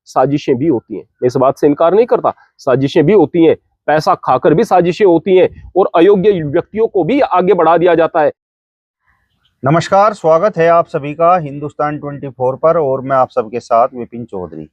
साजिशें भी होती हैं। मैं इस बात से इनकार नहीं करता, साजिशें भी होती हैं, पैसा खाकर भी साजिशें होती हैं और अयोग्य व्यक्तियों को भी आगे बढ़ा दिया जाता है। नमस्कार, स्वागत है आप सभी का हिंदुस्तान 24 पर और मैं आप सबके साथ विपिन चौधरी।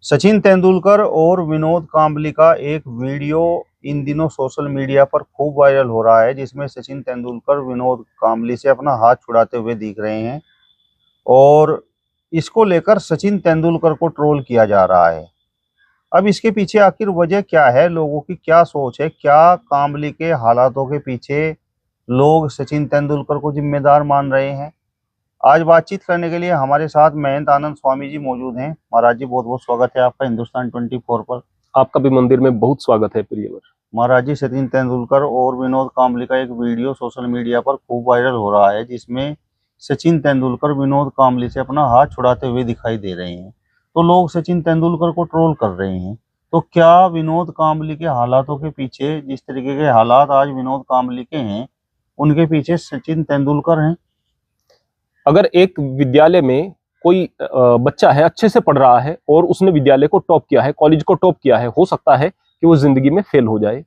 सचिन तेंदुलकर और विनोद कांबली का एक वीडियो इन दिनों सोशल मीडिया पर खूब वायरल हो रहा है, जिसमें सचिन तेंदुलकर विनोद कांबली से अपना हाथ छुड़ाते हुए दिख रहे हैं और इसको लेकर सचिन तेंदुलकर को ट्रोल किया जा रहा है। अब इसके पीछे आखिर वजह क्या है, लोगों की क्या सोच है, क्या कांबली के हालातों के पीछे लोग सचिन तेंदुलकर को जिम्मेदार मान रहे हैं? आज बातचीत करने के लिए हमारे साथ महंत आनंद स्वामी जी मौजूद हैं। महाराज जी, बहुत बहुत स्वागत है आपका हिंदुस्तान 24 पर। आपका भी मंदिर में बहुत स्वागत है प्रियवर। महाराज जी, सचिन तेंदुलकर और विनोद कांबली का एक वीडियो सोशल मीडिया पर खूब वायरल हो रहा है, जिसमें सचिन तेंदुलकर विनोद कांबली से अपना हाथ छुड़ाते हुए दिखाई दे रहे हैं। तो लोग सचिन तेंदुलकर को ट्रोल कर रहे हैं। तो क्या विनोद कांबली के हालातों के पीछे, जिस तरीके के हालात आज विनोद कांबली के हैं, उनके पीछे सचिन तेंदुलकर हैं? अगर एक विद्यालय में कोई बच्चा है, अच्छे से पढ़ रहा है और उसने विद्यालय को टॉप किया है, कॉलेज को टॉप किया है, हो सकता है कि वो जिंदगी में फेल हो जाए,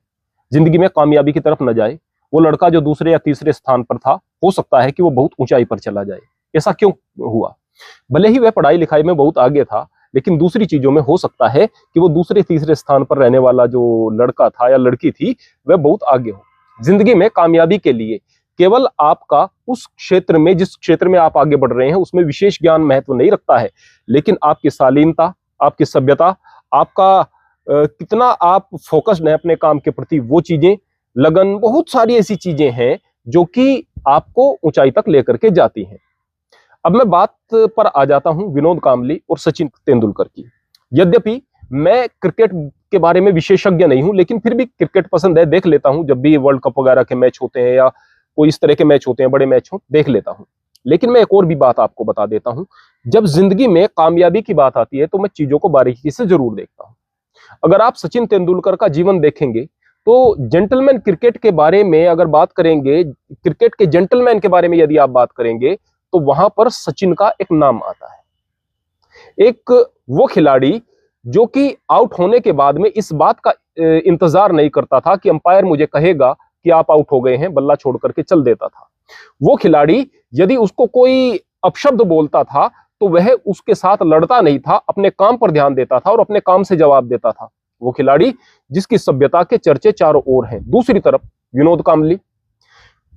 जिंदगी में कामयाबी की तरफ न जाए। वो लड़का जो दूसरे या तीसरे स्थान पर था, हो सकता है कि वो बहुत ऊंचाई पर चला जाए। ऐसा क्यों हुआ? भले ही वह पढ़ाई लिखाई में बहुत आगे था, लेकिन दूसरी चीजों में हो सकता है कि वो दूसरे तीसरे स्थान पर रहने वाला जो लड़का था या लड़की थी, वह बहुत आगे हो। जिंदगी में कामयाबी के लिए केवल आपका उस क्षेत्र में, जिस क्षेत्र में आप आगे बढ़ रहे हैं, उसमें विशेष ज्ञान महत्व नहीं रखता है, लेकिन आपकी शालीनता, आपकी सभ्यता, आपका कितना आप फोकस्ड हैं अपने काम के प्रति, वो चीजें, लगन, बहुत सारी ऐसी चीजें हैं जो कि आपको ऊंचाई तक लेकर के जाती हैं। अब मैं बात पर आ जाता हूं विनोद कांबली और सचिन तेंदुलकर की। यद्यपि मैं क्रिकेट के बारे में विशेषज्ञ नहीं हूं, लेकिन फिर भी क्रिकेट पसंद है, देख लेता हूं। जब भी वर्ल्ड कप वगैरह के मैच होते हैं या कोई इस तरह के मैच होते हैं, बड़े मैच हो, देख लेता हूं। लेकिन मैं एक और भी बात आपको बता देता हूं, जब जिंदगी में कामयाबी की बात आती है तो मैं चीजों को बारीकी से जरूर देखता हूं। अगर आप सचिन तेंदुलकर का जीवन देखेंगे तो जेंटलमैन क्रिकेट के बारे में अगर बात करेंगे, क्रिकेट के जेंटलमैन के बारे में यदि आप बात करेंगे, तो वहां पर सचिन का एक नाम आता है। एक वो खिलाड़ी जो कि आउट होने के बाद में इस बात का इंतजार नहीं करता था कि अंपायर मुझे कहेगा कि आप आउट हो गए हैं, बल्ला छोड़ करके चल देता था। वो खिलाड़ी यदि उसको कोई अपशब्द बोलता था तो वह उसके साथ लड़ता नहीं था, अपने काम पर ध्यान देता था और अपने काम से जवाब देता था। वो खिलाड़ी जिसकी सभ्यता के चर्चे चारों ओर हैं। दूसरी तरफ विनोद कांबली,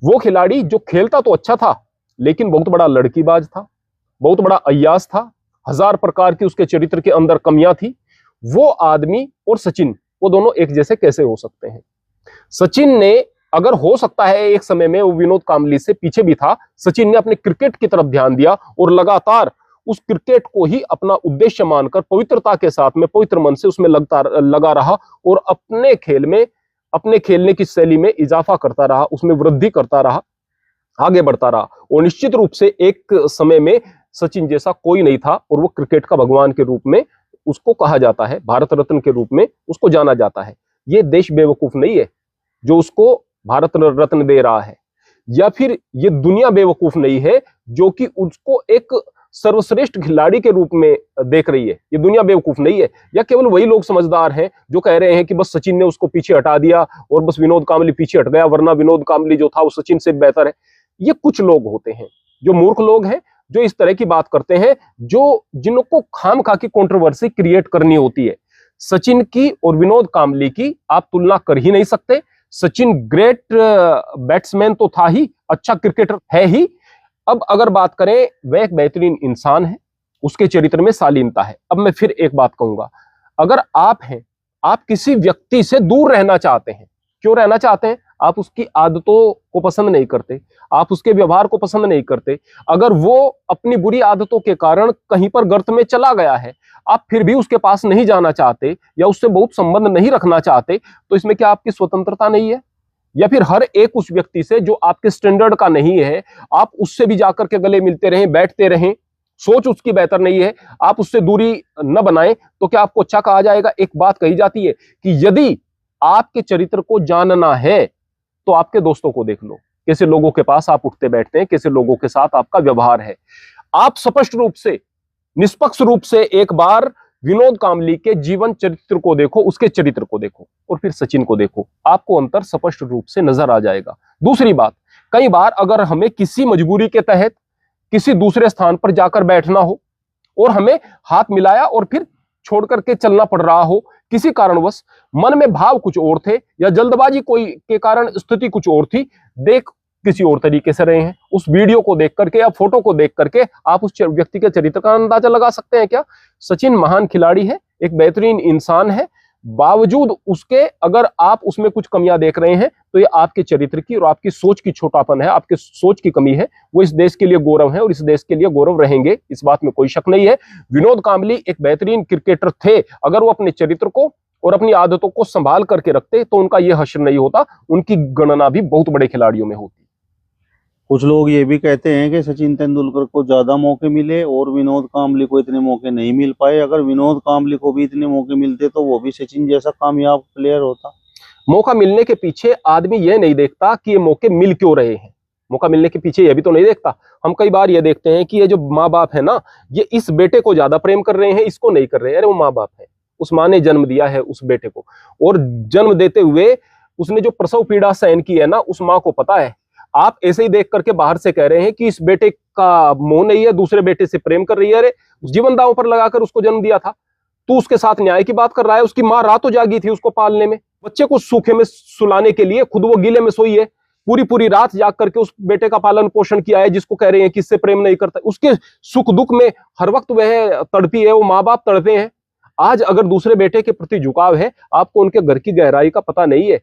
वो खिलाड़ी जो खेलता तो अच्छा था, लेकिन बहुत बड़ा लड़कीबाज था, बहुत बड़ा अय्यास था, हजार प्रकार की उसके चरित्र के अंदर कमियां थी। वो आदमी और सचिन, वो दोनों एक जैसे कैसे हो सकते हैं? सचिन ने, अगर हो सकता है एक समय में वो विनोद कांबली से पीछे भी था, सचिन ने अपने क्रिकेट की तरफ ध्यान दिया और लगातार उस क्रिकेट को ही अपना उद्देश्य मानकर पवित्रता के साथ में, पवित्र मन से उसमें लगा रहा और अपने खेल में, अपने खेलने की शैली में इजाफा करता रहा, उसमें वृद्धि करता रहा, आगे बढ़ता रहा। और निश्चित रूप से एक समय में सचिन जैसा कोई नहीं था और वो क्रिकेट का भगवान के रूप में उसको कहा जाता है, भारत रत्न के रूप में उसको जाना जाता है। ये देश बेवकूफ नहीं है जो उसको भारत रत्न दे रहा है, या फिर ये दुनिया बेवकूफ नहीं है जो कि उसको एक सर्वश्रेष्ठ खिलाड़ी के रूप में देख रही है। ये दुनिया बेवकूफ नहीं है, या केवल वही लोग समझदार हैं जो कह रहे हैं कि बस सचिन ने उसको पीछे हटा दिया और बस विनोद कांबली पीछे हट गया, वरना विनोद कांबली जो था वो सचिन से बेहतर है। ये कुछ लोग होते हैं जो मूर्ख लोग हैं, जो इस तरह की बात करते हैं, जो जिनको खामखा की कंट्रोवर्सी क्रिएट करनी होती है। सचिन की और विनोद कांबली की आप तुलना कर ही नहीं सकते। सचिन ग्रेट बैट्समैन तो था ही, अच्छा क्रिकेटर है ही। अब अगर बात करें, वह एक बेहतरीन इंसान है, उसके चरित्र में शालीनता है। अब मैं फिर एक बात कहूंगा, अगर आप हैं, आप किसी व्यक्ति से दूर रहना चाहते हैं, क्यों रहना चाहते हैं? आप उसकी आदतों को पसंद नहीं करते, आप उसके व्यवहार को पसंद नहीं करते, अगर वो अपनी बुरी आदतों के कारण कहीं पर गर्त में चला गया है, आप फिर भी उसके पास नहीं जाना चाहते या उससे बहुत संबंध नहीं रखना चाहते, तो इसमें क्या आपकी स्वतंत्रता नहीं है? या फिर हर एक उस व्यक्ति से जो आपके स्टैंडर्ड का नहीं है, आप उससे भी जाकर के गले मिलते रहें, बैठते रहें, सोच उसकी बेहतर नहीं है, आप उससे दूरी न बनाएं, तो क्या आपको अच्छा कहा जाएगा? एक बात कही जाती है कि यदि आपके चरित्र को जानना है तो आपके दोस्तों को देख लो, कैसे लोगों के पास आप उठते बैठते हैं, कैसे लोगों के साथ आपका व्यवहार है। आप स्पष्ट रूप से, निष्पक्ष रूप से एक बार विनोद कांबली के जीवन चरित्र को देखो, उसके चरित्र को देखो, और फिर सचिन को देखो, आपको अंतर स्पष्ट रूप से नजर आ जाएगा। दूसरी बात, कई बार अगर हमें किसी मजबूरी के तहत किसी दूसरे स्थान पर जाकर बैठना हो और हमें हाथ मिलाया और फिर छोड़ करके चलना पड़ रहा हो, किसी कारणवश मन में भाव कुछ और थे या जल्दबाजी कोई के कारण स्थिति कुछ और थी, देख किसी और तरीके से रहे हैं, उस वीडियो को देख करके या फोटो को देख करके आप उस व्यक्ति के चरित्र का अंदाजा लगा सकते हैं क्या? सचिन महान खिलाड़ी है, एक बेहतरीन इंसान है, बावजूद उसके अगर आप उसमें कुछ कमियां देख रहे हैं तो ये आपके चरित्र की और आपकी सोच की छोटापन है, आपके सोच की कमी है। वो इस देश के लिए गौरव है और इस देश के लिए गौरव रहेंगे, इस बात में कोई शक नहीं है। विनोद कांबली एक बेहतरीन क्रिकेटर थे, अगर वो अपने चरित्र को और अपनी आदतों को संभाल करके रखते तो उनका ये हश्र नहीं होता, उनकी गणना भी बहुत बड़े खिलाड़ियों में होती। कुछ लोग ये भी कहते हैं कि सचिन तेंदुलकर को ज्यादा मौके मिले और विनोद कांबली को इतने मौके नहीं मिल पाए। अगर विनोद कांबली को भी इतने मौके मिलते तो वो भी सचिन जैसा कामयाब प्लेयर होता। मौका मिलने के पीछे आदमी ये नहीं देखता कि ये मौके मिल क्यों रहे हैं, मौका मिलने के पीछे ये भी तो नहीं देखता। हम कई बार ये देखते हैं कि ये जो माँ बाप है ना, ये इस बेटे को ज्यादा प्रेम कर रहे हैं, इसको नहीं कर रहे हैं। अरे वो माँ बाप है, उस माँ ने जन्म दिया है उस बेटे को, और जन्म देते हुए उसने जो प्रसव पीड़ा सहन की है ना, उस माँ को पता है। आप ऐसे ही देख करके बाहर से कह रहे हैं कि इस बेटे का मोह नहीं है, दूसरे बेटे से प्रेम कर रही है। अरे जीवन दांव पर लगाकर उसको जन्म दिया था, तू उसके साथ न्याय की बात कर रहा है। उसकी माँ रातों जागी थी उसको पालने में, बच्चे को सूखे में सुलाने के लिए, खुद वो गीले में सोई है, पूरी पूरी रात जाग करके उस बेटे का पालन पोषण किया है, जिसको कह रहे हैं कि इससे प्रेम नहीं करता। उसके सुख दुख में हर वक्त वह तड़पी है, वो माँ बाप तड़पे हैं। आज अगर दूसरे बेटे के प्रति झुकाव है, आपको उनके घर की गहराई का पता नहीं है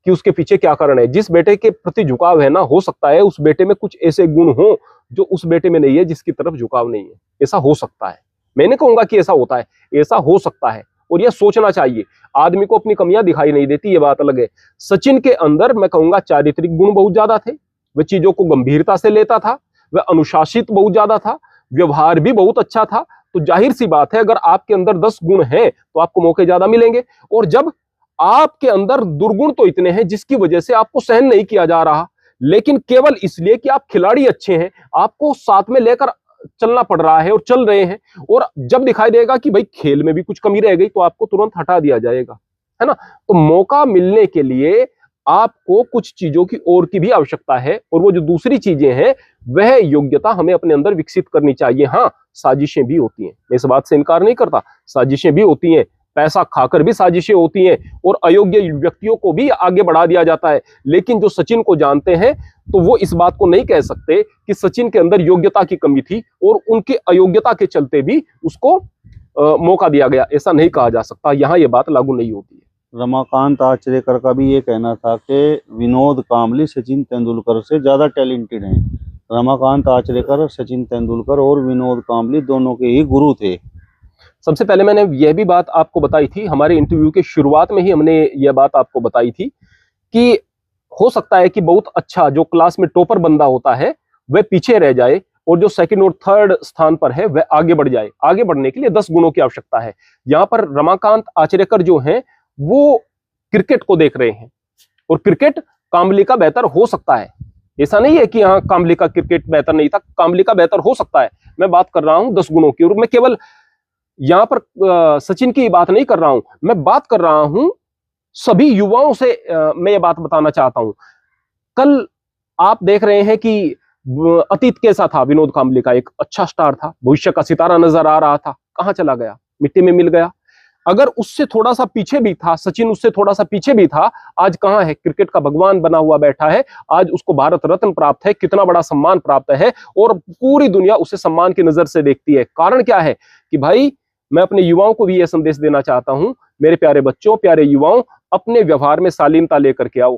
कि उसके पीछे क्या कारण है। जिस बेटे के प्रति झुकाव है ना, हो सकता है उस बेटे में कुछ ऐसे गुण हो जो उस बेटे में नहीं है, जिसकी तरफ झुकाव नहीं है। ऐसा हो सकता है, मैं नहीं कहूंगा कि ऐसा होता है, ऐसा हो सकता है, और यह सोचना चाहिए। आदमी को अपनी कमियां दिखाई नहीं देती, ये बात अलग है। सचिन के अंदर मैं कहूंगा चारित्रिक गुण बहुत ज्यादा थे, वह चीजों को गंभीरता से लेता था, वह अनुशासित बहुत ज्यादा था, व्यवहार भी बहुत अच्छा था। तो जाहिर सी बात है, अगर आपके अंदर 10 गुण हैं तो आपको मौके ज्यादा मिलेंगे। और जब आपके अंदर दुर्गुण तो इतने हैं जिसकी वजह से आपको सहन नहीं किया जा रहा, लेकिन केवल इसलिए कि आप खिलाड़ी अच्छे हैं, आपको साथ में लेकर चलना पड़ रहा है और चल रहे हैं, और जब दिखाई देगा कि भाई खेल में भी कुछ कमी रह गई तो आपको तुरंत हटा दिया जाएगा, है ना। तो मौका मिलने के लिए आपको कुछ चीजों की और की भी आवश्यकता है, और वो जो दूसरी चीजें हैं वह योग्यता हमें अपने अंदर विकसित करनी चाहिए। हाँ, साजिशें भी होती हैं, मैं इस बात से इनकार नहीं करता, साजिशें भी होती हैं, पैसा खाकर भी साजिशें होती हैं, और अयोग्य व्यक्तियों को भी आगे बढ़ा दिया जाता है। लेकिन जो सचिन को जानते हैं तो वो इस बात को नहीं कह सकते कि सचिन के अंदर योग्यता की कमी थी और उनके अयोग्यता के चलते भी उसको मौका दिया गया, ऐसा नहीं कहा जा सकता। यहाँ ये बात लागू नहीं होती है। रमाकांत आचरेकर का भी ये कहना था कि विनोद कांबली सचिन तेंदुलकर से ज्यादा टैलेंटेड हैं। रमाकांत आचरेकर सचिन तेंदुलकर और विनोद कांबली दोनों के ही गुरु थे। सबसे पहले मैंने यह भी बात आपको बताई थी, हमारे इंटरव्यू के शुरुआत में ही हमने यह बात आपको बताई थी कि हो सकता है कि बहुत अच्छा जो क्लास में टॉपर बंदा होता है वह पीछे रह जाए, और जो सेकंड और थर्ड स्थान पर है वह आगे बढ़ जाए। आगे बढ़ने के लिए 10 गुणों की आवश्यकता है। यहाँ पर रमाकांत आचरेकर जो हैं वो क्रिकेट को देख रहे हैं, और क्रिकेट कांबली का बेहतर हो सकता है। ऐसा नहीं है कि हाँ कांबली का क्रिकेट बेहतर नहीं था, कांबली का बेहतर हो सकता है। मैं बात कर रहा हूं 10 गुणों की, और मैं केवल यहां पर सचिन की बात नहीं कर रहा हूं, मैं बात कर रहा हूं सभी युवाओं से। मैं ये बात बताना चाहता हूं, कल आप देख रहे हैं कि अतीत कैसा था। विनोद कांबली का एक अच्छा स्टार था, भविष्य का सितारा नजर आ रहा था, कहां चला गया? मिट्टी में मिल गया। अगर उससे थोड़ा सा पीछे भी था सचिन, उससे थोड़ा सा पीछे भी था, आज कहां है? क्रिकेट का भगवान बना हुआ बैठा है। आज उसको भारत रत्न प्राप्त है, कितना बड़ा सम्मान प्राप्त है, और पूरी दुनिया उसे सम्मान की नजर से देखती है। कारण क्या है कि भाई मैं अपने युवाओं को भी यह संदेश देना चाहता हूं, मेरे प्यारे बच्चों, प्यारे युवाओं, अपने व्यवहार में शालीनता लेकर के आओ,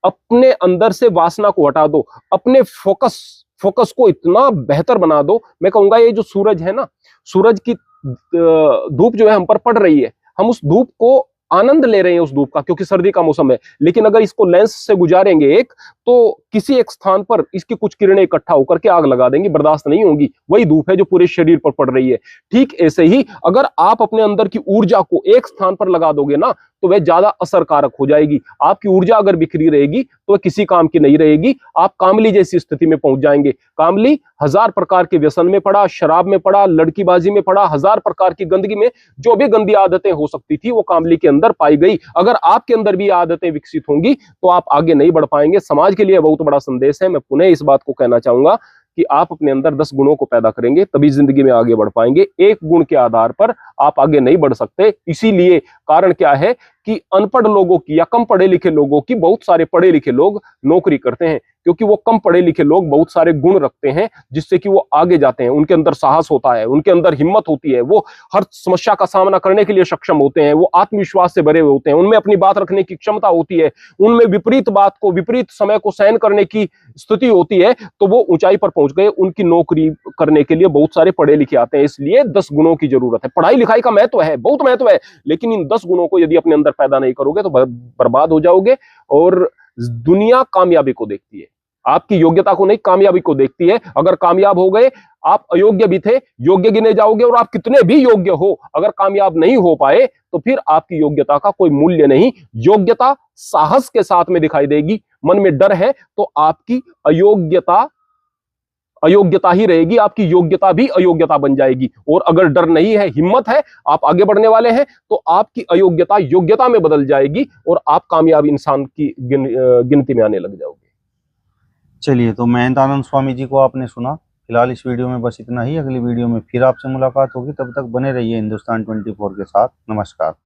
अपने अंदर से वासना को हटा दो, अपने फोकस को इतना बेहतर बना दो। मैं कहूंगा ये जो सूरज है ना, सूरज की धूप जो है हम पर पड़ रही है, हम उस धूप को आनंद ले रहे हैं उस धूप का, क्योंकि सर्दी का मौसम है। लेकिन अगर इसको लेंस से गुजारेंगे एक, तो किसी एक स्थान पर इसकी कुछ किरणें इकट्ठा होकर के आग लगा देंगी, बर्दाश्त नहीं होगी। वही धूप है जो पूरे शरीर पर पड़ रही है। ठीक ऐसे ही अगर आप अपने अंदर की ऊर्जा को एक स्थान पर लगा दोगे ना, तो वह ज्यादा असरकारक हो जाएगी। आपकी ऊर्जा अगर बिखरी रहेगी तो वह किसी काम की नहीं रहेगी। आप कामली जैसी स्थिति में पहुंच जाएंगे। कामली 1000 प्रकार के व्यसन में पड़ा, शराब में पड़ा, लड़कीबाजी में पड़ा, 1000 प्रकार की गंदगी में जो भी गंदी आदतें हो सकती थी वो कामली के अंदर पाई गई। अगर आपके अंदर भी आदतें विकसित होंगी तो आप आगे नहीं बढ़ पाएंगे। समाज के लिए बहुत बड़ा संदेश है। मैं पुनः इस बात को कहना चाहूंगा कि आप अपने अंदर 10 गुणों को पैदा करेंगे तभी जिंदगी में आगे बढ़ पाएंगे। एक गुण के आधार पर आप आगे नहीं बढ़ सकते। इसीलिए कारण क्या है कि अनपढ़ लोगों की या कम पढ़े लिखे लोगों की बहुत सारे पढ़े लिखे लोग नौकरी करते हैं, क्योंकि वो कम पढ़े लिखे लोग बहुत सारे गुण रखते हैं जिससे कि वो आगे जाते हैं। उनके अंदर साहस होता है, उनके अंदर हिम्मत होती है, वो हर समस्या का सामना करने के लिए सक्षम होते हैं, वो आत्मविश्वास से भरे हुए होते हैं, उनमें अपनी बात रखने की क्षमता होती है, उनमें विपरीत बात को, विपरीत समय को सहन करने की स्थिति होती है। तो वो ऊंचाई पर पहुंच गए। उनकी नौकरी करने के लिए बहुत सारे पढ़े लिखे आते हैं। इसलिए 10 गुणों की जरूरत है। पढ़ाई लिखाई का महत्व है, बहुत महत्व है, लेकिन इन 10 गुणों को यदि अपने अंदर पैदा नहीं करोगे तो बर्बाद हो जाओगे। और दुनिया कामयाबी को देखती है, आपकी योग्यता को नहीं, कामयाबी को देखती है। अगर कामयाब हो गए, आप अयोग्य भी थे, योग्य गिने जाओगे। और आप कितने भी योग्य हो, अगर कामयाब नहीं हो पाए तो फिर आपकी योग्यता का कोई मूल्य नहीं। योग्यता साहस के साथ में दिखाई देगी। मन में डर है तो आपकी अयोग्यता ही रहेगी, आपकी योग्यता भी अयोग्यता बन जाएगी। और अगर डर नहीं है, हिम्मत है, आप आगे बढ़ने वाले हैं, तो आपकी अयोग्यता योग्यता में बदल जाएगी और आप कामयाब इंसान की गिनती में आने लग जाओगे। चलिए, तो महंत आनंद स्वामी जी को आपने सुना। फिलहाल इस वीडियो में बस इतना ही। अगली वीडियो में फिर आपसे मुलाकात होगी। तब तक बने रहिए हिंदुस्तान 24 के साथ। नमस्कार।